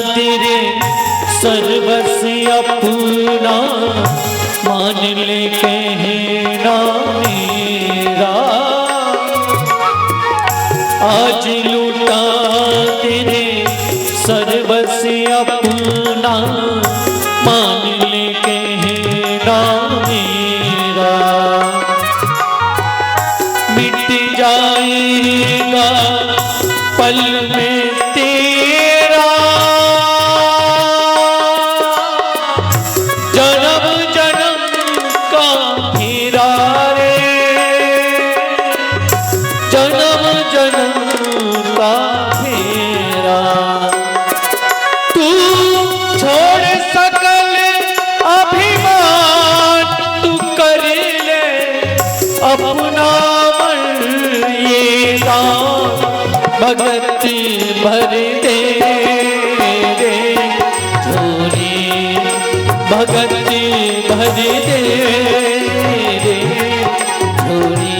तेरे सर्वस्व अपना मान ले कहना मेरा। आज लूटा तेरे सर्वस्व अपना मान ले कहना मेरा। मिट जाएगा पल में तेरा जन्म जन्म का फेरा रे, जन्म जन्म का फेरा। तू छोड़ सकल अभिमान तू कर ले अपना भगति भर दे रे झोली, भगति भर दे रे झोली।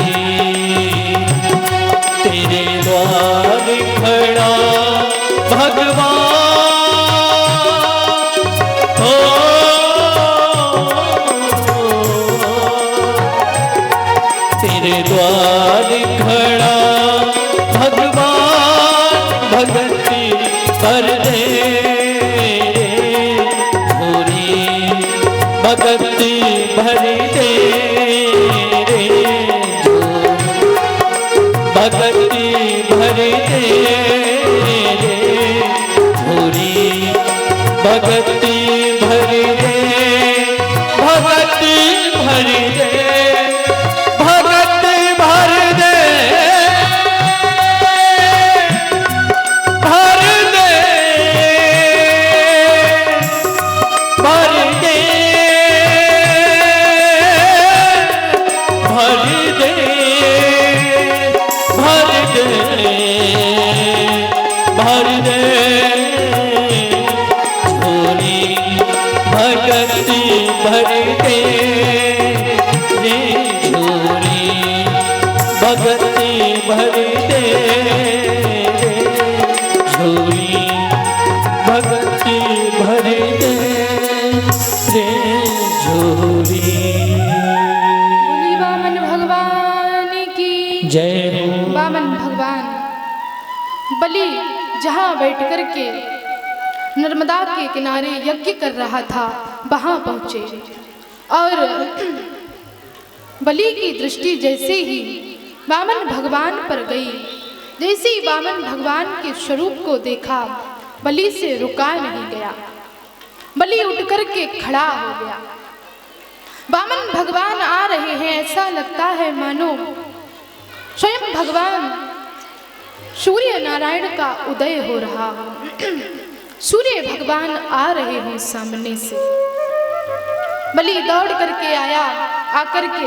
तेरे द्वार खड़ा भगवान हो, तेरे द्वार खड़ा भगति कर दे भोरी, भगति भर दे रे भगति भर दे रे भोरी, भगति भर दे, भगति भर दे, भगति भर दे, वामन भगवान बलि जहाँ बैठ कर के नर्मदा के किनारे यज्ञ कर रहा था वहाँ पहुँचे और बलि की दृष्टि जैसे ही वामन भगवान पर गई, जैसे ही वामन भगवान के स्वरूप को देखा बलि से रुका नहीं गया। बलि उठ कर के खड़ा हो गया। वामन भगवान आ रहे हैं, ऐसा लगता है मानो स्वयं भगवान सूर्य नारायण का उदय हो रहा हो। सूर्य भगवान आ रहे हैं सामने से। बलि दौड़ करके आया, आकर के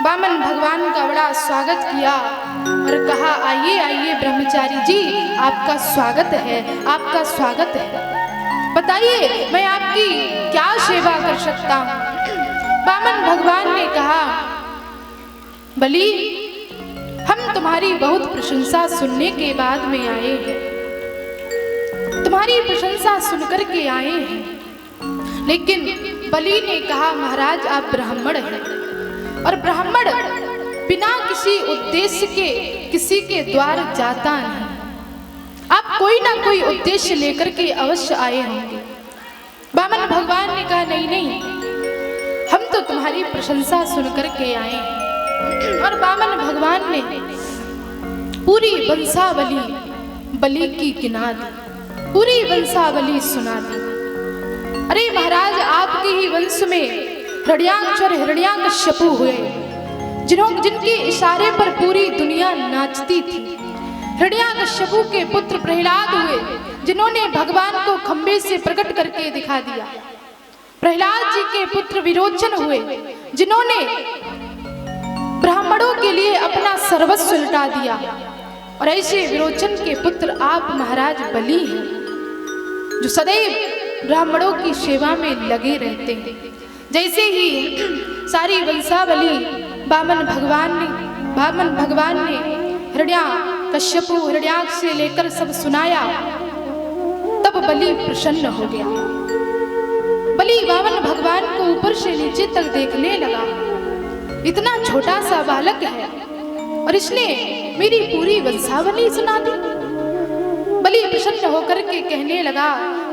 वामन भगवान का बड़ा स्वागत किया और कहा आइए आइए ब्रह्मचारी जी, आपका स्वागत है, आपका स्वागत है। बताइए मैं आपकी क्या सेवा कर सकता हूँ। वामन भगवान ने कहा बलि हम तुम्हारी बहुत प्रशंसा सुनने के बाद में आए हैं, तुम्हारी प्रशंसा सुनकर के आए हैं। लेकिन बलि ने कहा महाराज आप ब्राह्मण हैं और ब्राह्मण बिना किसी उद्देश्य के किसी के द्वार जाता नहीं। आप कोई ना कोई उद्देश्य लेकर के अवश्य आए होंगे। वामन भगवान ने कहा नहीं नहीं, हम तो तुम्हारी प्रशंसा सुनकर के आए हैं। और वामन भगवान ने पूरी वंशावली बलि की गिना दी, पूरी वंशावली सुना दी। अरे महाराज आपके ही वंश में हिरण्याक्ष और हिरण्याकश्यपु हुए, जिनके इशारे पर पूरी दुनिया नाचती थी। हिरण्याकश्यपु के पुत्र प्रहलाद हुए, जिन्होंने भगवान को खंबे से प्रकट करके दिखा दिया। प्रहलाद जी के पुत्र विरोचन हुए, जिन्होंने ब्राह्मणों के लिए अपना सर्वस्व लुटा दिया। और ऐसे विरोचन के पुत्र आप महाराज बलि हैं, जो सदैव ब्राह्मणों की सेवा में लगे रहते हैं। जैसे ही सारी वंशावली वामन भगवान ने हिरण्याकश्यपु हिरण्याक्ष से लेकर सब सुनाया। तब बलि प्रसन्न हो गया। बलि वामन भगवान को ऊपर से नीचे तक देखने लगा। इतना छोटा सा बालक है और इसने मेरी पूरी वंशावली सुना दी। बलि प्रसन्न होकर के कहने लगा,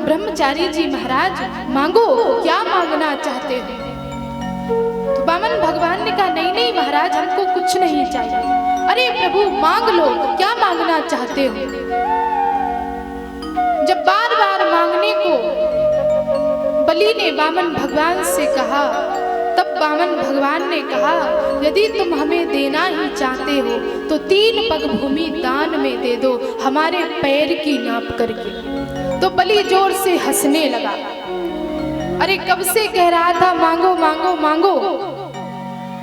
ब्रह्मचारी जी महाराज मांगो, क्या मांगना चाहते हो? तो वामन भगवान ने कहा, नहीं नहीं महाराज, हमको कुछ नहीं चाहिए। अरे प्रभु मांग लो, क्या मांगना चाहते हो? जब बार बार मांगने को बलि ने वामन भगवान से कहा, तब वामन भगवान ने कहा, यदि तुम हमें देना ही चाहते हो तो 3 पग भूमि दान में दे दो, हमारे पैर की नाप करके। तो बलि जोर से हंसने लगा। अरे कब से कह रहा था मांगो मांगो मांगो,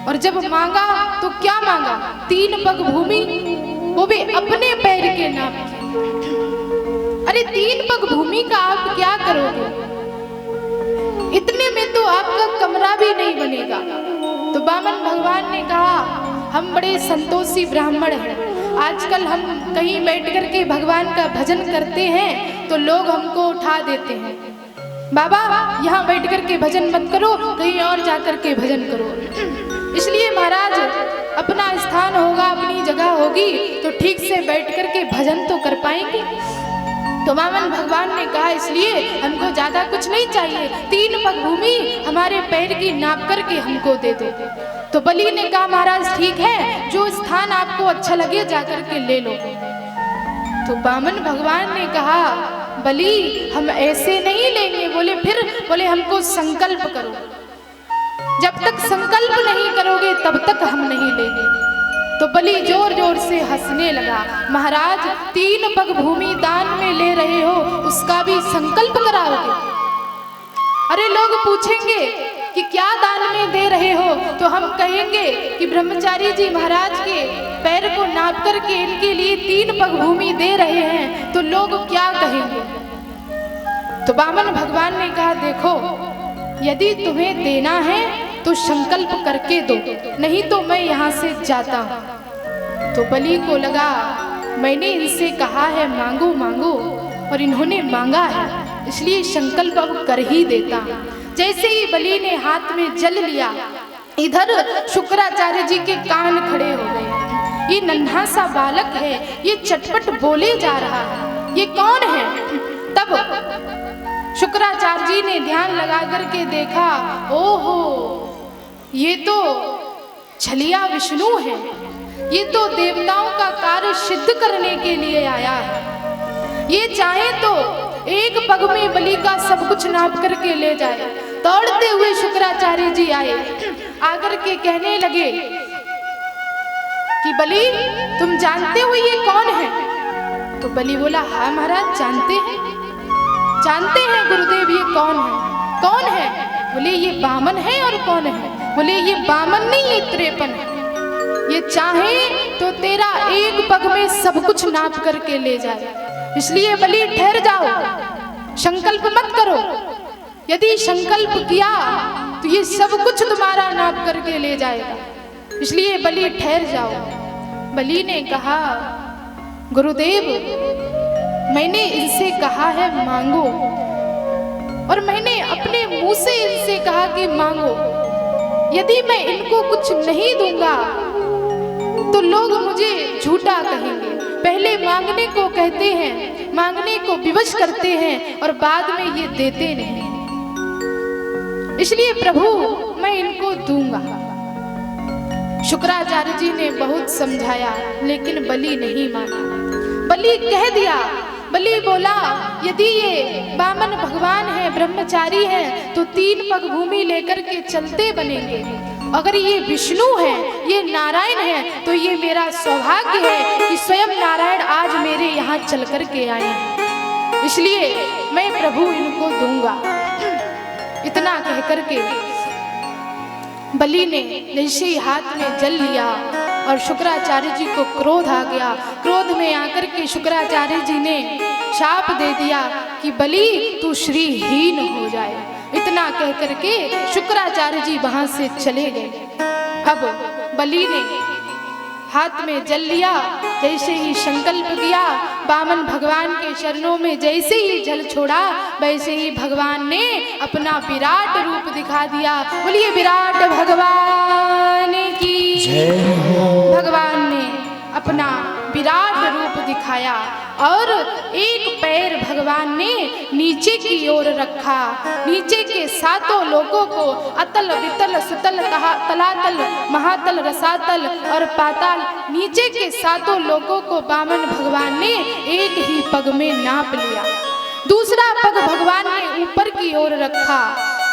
और जब मांगा तो क्या मांगा? 3 पग भूमि, वो भी अपने पैर के नाप की। अरे 3 पग भूमि का आप क्या करोगे? इतने में तो आपका कमरा भी नहीं बनेगा। तो वामन भगवान ने कहा, हम बड़े संतोषी ब्राह्मण हैं, आजकल हम कहीं बैठ कर के भगवान का भजन करते हैं तो लोग हमको उठा देते हैं। बाबा यहाँ बैठ कर के भजन मत करो, कहीं और जा कर के भजन करो। इसलिए महाराज अपना स्थान होगा, अपनी जगह होगी तो ठीक से बैठ कर के भजन तो कर पाएंगे। तो वामन भगवान ने कहा, इसलिए हमको ज्यादा कुछ नहीं चाहिए, 3 पग भूमि हमारे पैर की नाप करके हमको दे दो। तो बलि ने कहा, महाराज ठीक है, जो स्थान आपको अच्छा लगे जाकर के ले लो। तो वामन भगवान ने कहा, बलि हम ऐसे नहीं लेंगे। बोले फिर? बोले हमको संकल्प करो, जब तक संकल्प नहीं करोगे तब तक हम नहीं लेंगे। तो बलि जोर जोर से हंसने लगा, महाराज 3 पग भूमि दान में ले रहे हो, उसका भी संकल्प कराओगे? अरे लोग पूछेंगे कि क्या दान में दे रहे हो, तो हम कहेंगे कि ब्रह्मचारी जी महाराज के पैर को नाप करके इनके लिए 3 पग भूमि दे रहे हैं, तो लोग क्या कहेंगे? तो वामन भगवान ने कहा, देखो यदि तुम्हें देना है तो संकल्प करके दो, नहीं तो मैं यहाँ से जाता हूँ। तो बलि को लगा, मैंने इनसे कहा है मांगो मांगो, और इन्होंने मांगा है, इसलिए संकल्प अब कर ही देता। जैसे ही बलि ने हाथ में जल लिया, इधर शुक्राचार्य जी के कान खड़े हो गए। ये नन्हा सा बालक है, ये चटपट बोले जा रहा है, ये कौन है? तब शुक्राचार्य जी ने ध्यान लगा करके देखा, ओहो ये तो छलिया विष्णु है, ये तो देवताओं का कार्य सिद्ध करने के लिए आया है। ये चाहे तो 1 पग में बलि का सब कुछ नाप करके ले जाए। दौड़ते हुए शुक्राचार्य जी आए, आकर के कहने लगे कि बलि तुम जानते हो ये कौन है? तो बलि बोला, हाँ महाराज जानते हैं, जानते हैं गुरुदेव ये कौन है? कौन है? बोले ये वामन है। और कौन है? बोले ये वामन नहीं, ये 53 है। ये चाहे तो तेरा 1 पग में सब कुछ नाप करके ले जाए, इसलिए बलि ठहर जाओ, संकल्प मत करो। यदि संकल्प किया तो ये सब कुछ तुम्हारा नाप करके ले जाएगा, इसलिए बलि ठहर जाओ। बलि ने कहा, गुरुदेव मैंने इनसे कहा है मांगो, और मैंने अपने मुंह से इनसे कहा कि मांगो। यदि मैं इनको कुछ नहीं दूंगा तो लोग मुझे झूठा कहेंगे। पहले मांगने को कहते हैं, मांगने को विवश करते हैं और बाद में ये देते नहीं। इसलिए प्रभु मैं इनको दूंगा। शुक्राचार्य जी ने बहुत समझाया, लेकिन बलि नहीं माना। बलि कह दिया, बलि बोला, यदि ये वामन भगवान है, ब्रह्मचारी है, तो 3 पग भूमि लेकर के चलते बनेंगे। अगर ये विष्णु है, ये नारायण है, तो ये मेरा सौभाग्य है कि स्वयं नारायण आज मेरे यहाँ चल कर के आए, इसलिए मैं प्रभु इनको दूंगा। इतना कह करके बलि ने जैसे ही हाथ में जल लिया और शुक्राचार्य जी को क्रोध आ गया। क्रोध में आकर के शुक्राचार्य जी ने शाप दे दिया कि बलि तू श्रीहीन हो जाए। इतना कह करके शुक्राचार्य जी वहां से चले गए। अब बलि ने हाथ में जल लिया। जैसे ही संकल्प किया, वामन भगवान के चरणों में जैसे ही जल छोड़ा, वैसे ही भगवान ने अपना विराट रूप दिखा दिया। बोलिए विराट भगवान की जय। भगवान ने अपना विराट रूप दिखाया और एक पैर भगवान ने नीचे की ओर रखा। नीचे के सातों लोगों को अतल वितल सुतल तलातल महातल रसातल और पाताल, नीचे के सातों लोगों को वामन भगवान ने एक ही पग में नाप लिया। दूसरा पग भगवान ने ऊपर की ओर रखा,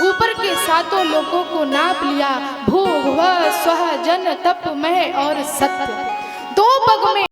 ऊपर के सातों लोगों को नाप लिया। भू भुव स्वः जन तप मह और सत्य। दो पग में